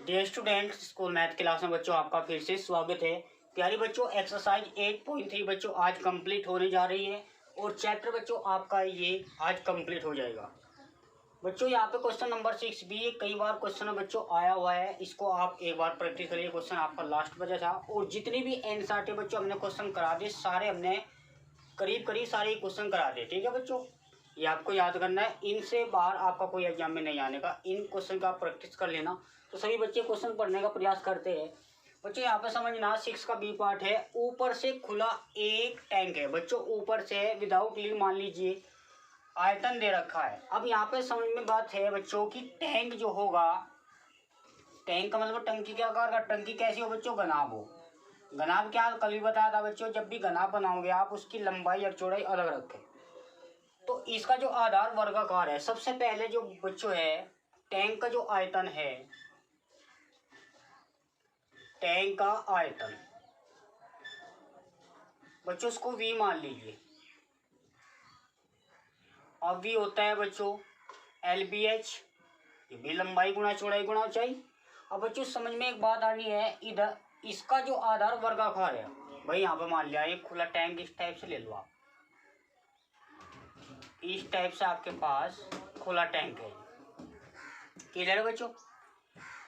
Dear student, school math class में बच्चों आपका फिर से स्वागत है। प्यारे बच्चों, एक्सरसाइज 8.3 बच्चों आज कंप्लीट होने जा रही है और चैप्टर बच्चों आपका ये आज कंप्लीट हो जाएगा। बच्चों यहाँ पे क्वेश्चन नंबर 6 भी कई बार क्वेश्चन बच्चों आया हुआ है, इसको आप एक बार प्रैक्टिस करिए। क्वेश्चन आपका लास्ट बचा था और जितनी भी एनसीईआरटी बच्चों हमने क्वेश्चन करा दिए, सारे हमने करीब सारे क्वेश्चन करा दिए। ठीक है बच्चों, ये आपको याद करना है, इनसे बाहर आपका कोई एग्जाम में नहीं आने का। इन क्वेश्चन का प्रैक्टिस कर लेना। तो सभी बच्चे क्वेश्चन पढ़ने का प्रयास करते हैं। बच्चों यहाँ पे समझना, 6 का बी पार्ट है। ऊपर से खुला एक टैंक है बच्चों, ऊपर से विदाउट लीड मान लीजिए आयतन दे रखा है। अब यहाँ पे समझ में बात है बच्चों की टैंक जो होगा, टैंक का मतलब टंकी के आकार का। टंकी कैसी हो बच्चों? घनाभ हो। घनाभ क्या कल भी बताया था बच्चों, जब भी घनाभ बनाओगे आप उसकी लंबाई और चौड़ाई अलग रखें। तो इसका जो आधार वर्गाकार है, सबसे पहले जो बच्चों है टैंक का जो आयतन है, टैंक का आयतन बच्चों उसको V मान लीजिए। अब V होता है बच्चों LBH, ये भी लंबाई गुणा चौड़ाई गुणा ऊंचाई। अब बच्चों समझ में एक बात आनी है, इधर इसका जो आधार वर्गाकार है भाई, यहाँ पे मान लिया एक खुला टैंक, इस टाइप से ले लो आप, इस टाइप से आपके पास खुला टैंक है। क्लियर है बच्चों?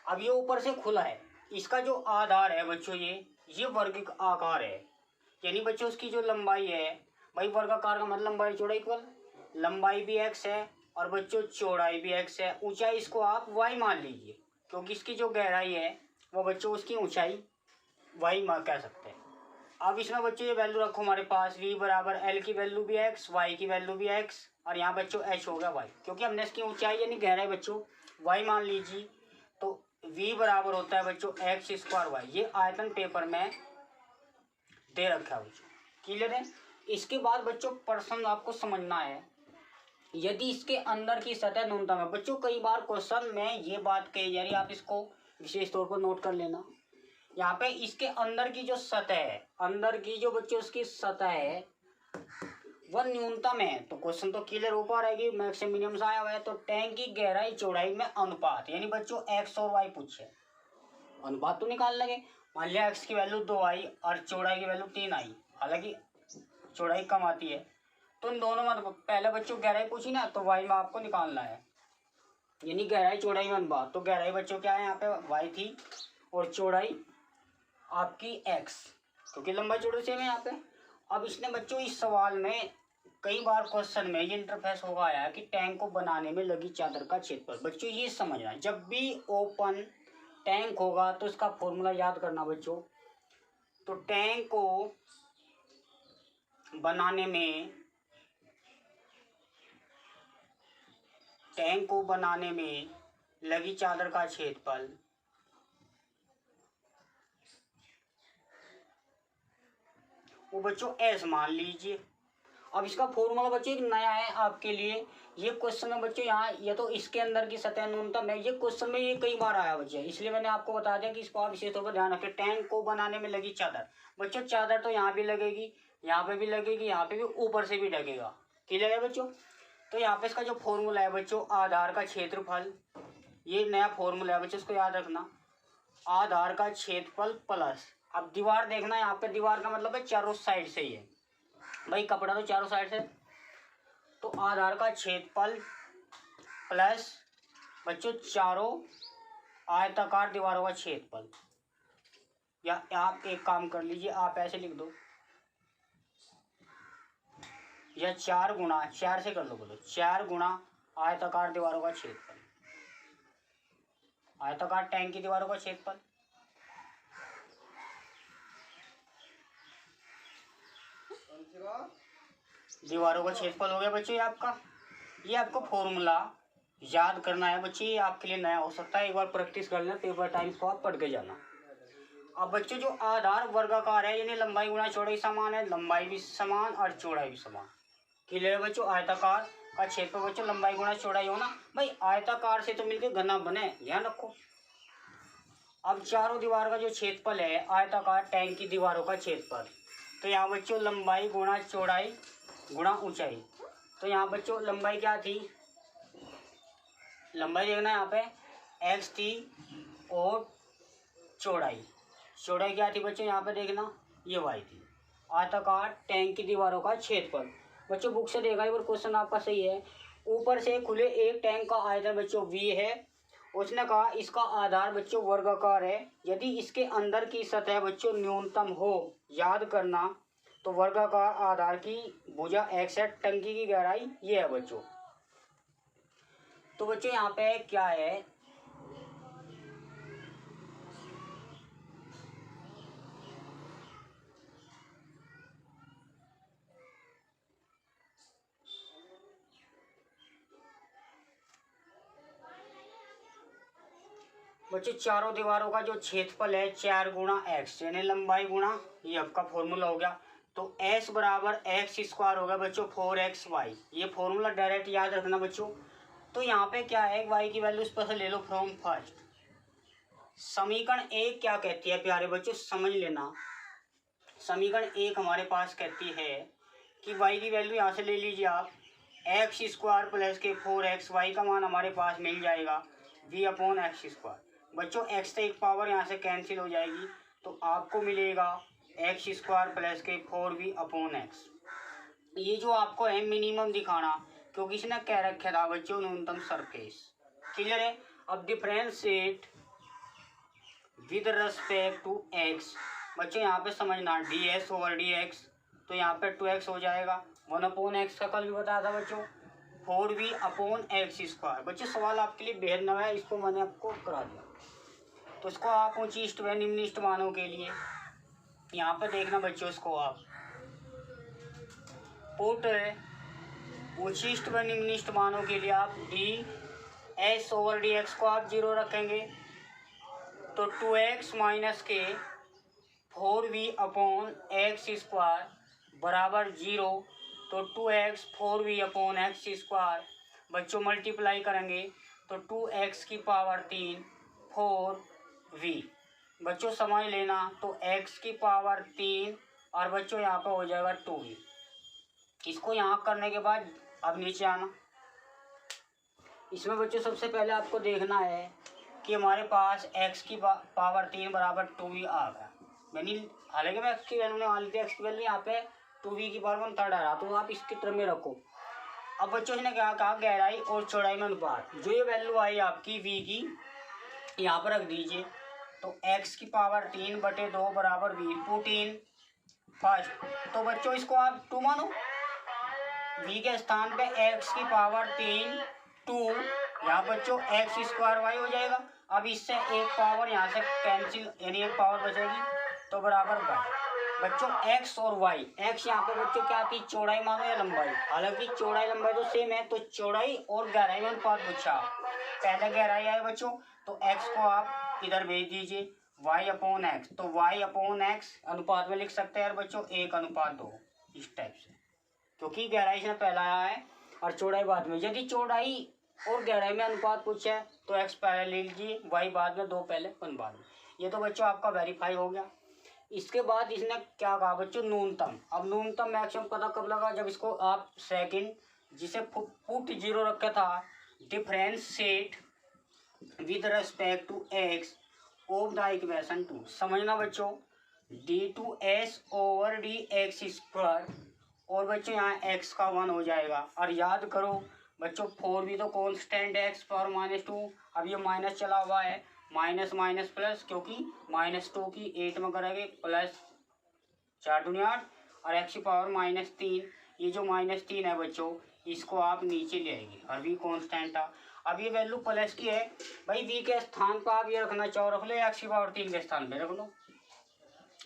अब ये ऊपर से खुला है, इसका जो आधार है बच्चों ये वर्ग आकार है, यानी बच्चों उसकी जो लंबाई है भाई, वर्गाकार का मतलब लंबाई चौड़ाई इक्वल, लंबाई भी x है और बच्चों चौड़ाई भी x है। ऊंचाई इसको आप y मान लीजिए, क्योंकि इसकी जो गहराई है वो बच्चों उसकी ऊंचाई y मान कह सकते हैं। अब इसमें बच्चों ये वैल्यू रखो हमारे पास, v बराबर l की वैल्यू भी x, y की वैल्यू भी x और यहाँ बच्चों h हो गया y, क्योंकि हमने इसकी ऊंचाई यानी गहराई बच्चों y मान लीजिए। तो v बराबर होता है बच्चों x स्क्वायर y। ये आयतन पेपर में दे रखा है बच्चों। क्लियर है? इसके बाद बच्चों प्रश्न आपको समझना है, यदि इसके अंदर की सतह न्यूनतम है। बच्चों कई बार क्वेश्चन में ये बात कही जा रही है, आप इसको विशेष तौर पर नोट कर लेना। यहाँ पे इसके अंदर की जो सतह है, अंदर की जो बच्चों उसकी सतह है वह न्यूनतम है। तो क्वेश्चन तो क्लियर हो पा रहेगी, मैक्स से मिनिमम से आया हुआ है। तो टैंक की गहराई चौड़ाई में अनुपात, यानी बच्चों x और y पूछे, अनुपात तो निकाल लगे। मान लिया x की वैल्यू 2 आई और चौड़ाई की वैल्यू 3 आई, हालांकि चौड़ाई कम आती है। तो इन दोनों में पहले बच्चों गहराई पूछी ना, तो y में आपको निकालना है, यानी गहराई चौड़ाई में अनुपात। तो गहराई बच्चों क्या है यहाँ पे y थी और चौड़ाई आपकी x, क्योंकि लंबाई चौड़ाई सेम है यहाँ पे। अब इसने बच्चों इस सवाल में कई बार क्वेश्चन में ये इंटरफेस होगा आया कि टैंक को बनाने में लगी चादर का क्षेत्रफल। बच्चों ये समझना, जब भी ओपन टैंक होगा तो इसका फॉर्मूला याद करना बच्चों। तो टैंक को बनाने में लगी चादर का क्षेत्रफल वो बच्चों S मान लीजिए। अब इसका फॉर्मूला बच्चों एक नया है आपके लिए, ये क्वेश्चन में बच्चों यहाँ ये तो इसके अंदर की सतह न्यूनतम है, ये क्वेश्चन में ये कई बार आया बच्चे, इसलिए मैंने आपको बता दिया कि इसको आप विशेष तौर पर ध्यान रखें। टैंक को बनाने में लगी चादर, बच्चों चादर तो यहाँ भी लगेगी, यहाँ पे भी लगेगी, यहाँ पे भी, ऊपर से भी लगेगा। क्लियर है बच्चों? तो यहाँ पे इसका जो फॉर्मूला है बच्चों, आधार का क्षेत्रफल, ये नया फॉर्मूला है बच्चों, इसको याद रखना, आधार का क्षेत्रफल प्लस, अब दीवार देखना, यहाँ पे दीवार का मतलब है चारों साइड से ही है भाई, कपड़ा तो चारों साइड से, तो आधार का क्षेत्रफल प्लस बच्चों चारों आयताकार दीवारों का क्षेत्रफल। या आप एक काम कर लीजिए, आप ऐसे लिख दो, या 4 गुणा 4 से कर लो, बोलो 4 गुणा आयताकार दीवारों का क्षेत्रफल, आयताकार टैंक की दीवारों का क्षेत्रफल। दीवारों का क्षेत्रफल हो गया बच्चों ये आपको फॉर्मूला याद करना है बच्चे, ये आपके लिए नया हो सकता है, एक बार प्रैक्टिस कर लेना, पेपर टाइम्स को आप पढ़ के जाना। अब बच्चों जो आधार वर्गाकार है, यानी लंबाई गुणा चौड़ाई समान है, लंबाई भी समान और चौड़ाई भी समान। क्लियर है बच्चों? आयताकार का क्षेत्रफल बच्चों लंबाई गुणा चौड़ाई हो ना भाई, आयताकार से तो मिलकर घना बने, ध्यान रखो। अब चारों दीवार का जो क्षेत्रफल है, आयताकार टैंक की दीवारों का क्षेत्रफल, तो यहाँ बच्चों लंबाई गुणा चौड़ाई गुणा ऊंचाई। तो यहाँ बच्चों लंबाई क्या थी, लंबाई देखना यहाँ पे x थी और चौड़ाई क्या थी बच्चों, यहाँ पे देखना ये वाई थी। आयताकार टैंक की दीवारों का क्षेत्रफल, बच्चों बुक से देखा और क्वेश्चन आपका सही है। ऊपर से खुले एक टैंक का आयतन बच्चों v है। उसने कहा इसका आधार बच्चों वर्गाकार है, यदि इसके अंदर की सतह बच्चों न्यूनतम हो, याद करना, तो वर्गाकार आधार की भुजा x है, टंकी की गहराई ये है बच्चों। तो बच्चों यहाँ पे क्या है, बच्चों चारों दीवारों का जो क्षेत्रफल है 4 गुणा x, यानी लंबाई गुणा ये आपका फॉर्मूला हो गया। तो s बराबर एक्स स्क्वायर हो गया बच्चों 4xy। ये फॉर्मूला डायरेक्ट याद रखना बच्चों। तो यहाँ पे क्या है, y की वैल्यू इस पर से ले लो फ्रॉम फर्स्ट। समीकरण 1 क्या कहती है प्यारे बच्चों, समझ लेना। समीकरण 1 हमारे पास कहती है कि y की वैल्यू यहाँ से ले लीजिए आप, एक्स स्क्वायर प्लस के 4xy का मान हमारे पास मिल जाएगा v अपॉन एक्स स्क्वायर। बच्चों x से एक पावर यहाँ से कैंसिल हो जाएगी, तो आपको मिलेगा एक्स स्क्वायर प्लस के 4v अपॉन एक्स। ये जो आपको है मिनिमम दिखाना, क्योंकि इसने कह रखा था बच्चों न्यूनतम सरफेस। क्लियर है। अब differentiate with respect to x, बच्चों यहाँ पे समझना ds ओवर dx, तो यहाँ पे 2x हो जाएगा। 1 अपॉन एक्स का कल भी बताया था बच्चों 4v अपॉन एक्स स्क्वायर। बच्चों सवाल आपके लिए बेहद नया है, इसको मैंने आपको करा दिया। तो इसको आप उच्चिष्ट व निम्नलिखित मानों के लिए यहाँ पे देखना बच्चों, इसको आप पुट उच्चिष्ट व निम्नलिखित मानों के लिए आप ds ओवर dx को आप 0 रखेंगे, तो 2x माइनस के 4v अपॉन एक्स स्क्वायर बराबर 0। तो 2x 4v upon x square बच्चों मल्टीप्लाई करेंगे तो 2x की पावर 3 4v। बच्चों समझ लेना, तो x की पावर 3 और बच्चों यहाँ पर हो जाएगा 2v। इसको यहाँ करने के बाद अब नीचे आना। इसमें बच्चों सबसे पहले आपको देखना है कि हमारे पास x की पावर 3 बराबर 2v आ गया। यानी हालांकि मैं x की वैल्यू ने मान ली थी, x की वैल्यू यहाँ पे 2v की पावर 1/3 आ रहा, तो आप इसके टर्म में रखो। अब बच्चों ने क्या कहा, गहराई और चौड़ाई में अनुपात, जो ये वैल्यू आई आपकी v की यहाँ पर रख दीजिए। तो x की पावर 3/2 बराबर v, पुट इन फर्स्ट। तो बच्चों इसको आप 2 मानो, v के स्थान पे x की पावर 3 2, यहाँ बच्चों एक्स स्क्वायर वाई हो जाएगा। अब इससे एक पावर यहाँ से कैंसिल, यानी एक पावर बचेगी, तो बराबर वाई। बच्चों x और y, x यहाँ पे बच्चों क्या थी, चौड़ाई मानो या लंबाई। हालांकि चौड़ाई लंबाई तो सेम है, तो चौड़ाई और गहराई में अनुपात पूछा। पहले गहराई आए बच्चों, तो x को आप इधर भेज दीजिए y अपॉन एक्स, तो y अपॉन एक्स अनुपात में लिख सकते हैं बच्चों 1:2 इस टाइप से, क्योंकि गहराई से पहला आया है और चौड़ाई बाद में। यदि चौड़ाई और गहराई में अनुपात पूछा है तो x पहले ले लीजिए, y बाद में, 2 पहले 1 बाद में। ये तो बच्चों आपका वेरीफाई हो गया। इसके बाद इसने क्या कहा बच्चों, न्यूनतम। अब न्यूनतम मैक्सिमम पता कब लगा, जब इसको आप सेकंड जिसे पुट 0 रखा था, differentiate with respect to x of the equation 2। समझना बच्चों, d2s ओवर dx स्क्वायर, और बच्चों यहाँ x का 1 हो जाएगा। और याद करो बच्चों 4v तो कॉन्स्टेंट है, x पावर -2। अब ये माइनस चला हुआ है, माइनस माइनस प्लस, क्योंकि -2 की 8 में करेंगे प्लस 4 दूनी 8 और x की पावर -3। ये जो -3 है बच्चों, इसको आप नीचे ले आएंगे और v कॉन्स्टेंट था। अब ये वैल्यू प्लस की है भाई, v के स्थान पर आप ये रखना चाहो रख लो, x की पावर 3 के स्थान पे रख लो,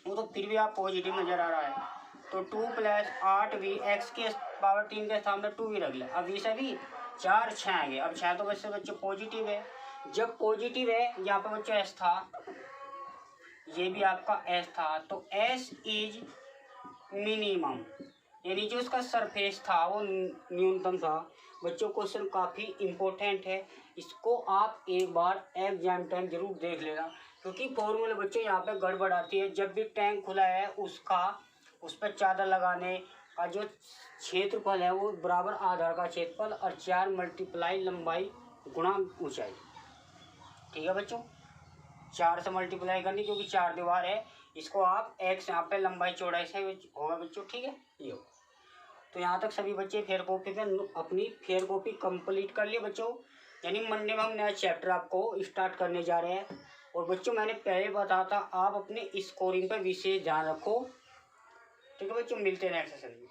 वो तो फिर भी आप पॉजिटिव नजर आ रहा है। तो 2 + 8v, x के पावर 3 के स्थान पर 2v रख ले। अब v से भी 4 6 आएंगे, अब 6 तो वैसे बच्चों पॉजिटिव है। जब पॉजिटिव है, यहाँ पे बच्चों s था, ये भी आपका s था, तो s इज मिनिमम, यानी जो उसका सरफेस था वो न्यूनतम था। बच्चों क्वेश्चन काफ़ी इम्पोर्टेंट है, इसको आप एक बार एग्जाम टाइम जरूर देख लेना, क्योंकि फॉर्मूले बच्चों यहाँ पे गड़बड़ आती है। जब भी टैंक खुला है उस पर चादर लगाने का जो क्षेत्रफल है वो बराबर आधार का क्षेत्रफल और 4 × लंबाई गुणा ऊंचाई। ठीक है बच्चों। 4 से मल्टीप्लाई करनी, क्योंकि 4 दीवार है। इसको आप x यहाँ पे लंबाई चौड़ाई से होगा बच्चों, ठीक है। ये हो, तो यहाँ तक सभी बच्चे फेयर कॉपी पे अपनी फेयर कॉपी कंप्लीट कर लिए बच्चों। यानी मंडे में हम नया चैप्टर आपको स्टार्ट करने जा रहे हैं। और बच्चों मैंने पहले बताया था, आप अपने स्कोरिंग पर विशेष ध्यान रखो, ठीक है बच्चों। मिलते हैं नेक्स्ट सेशन में।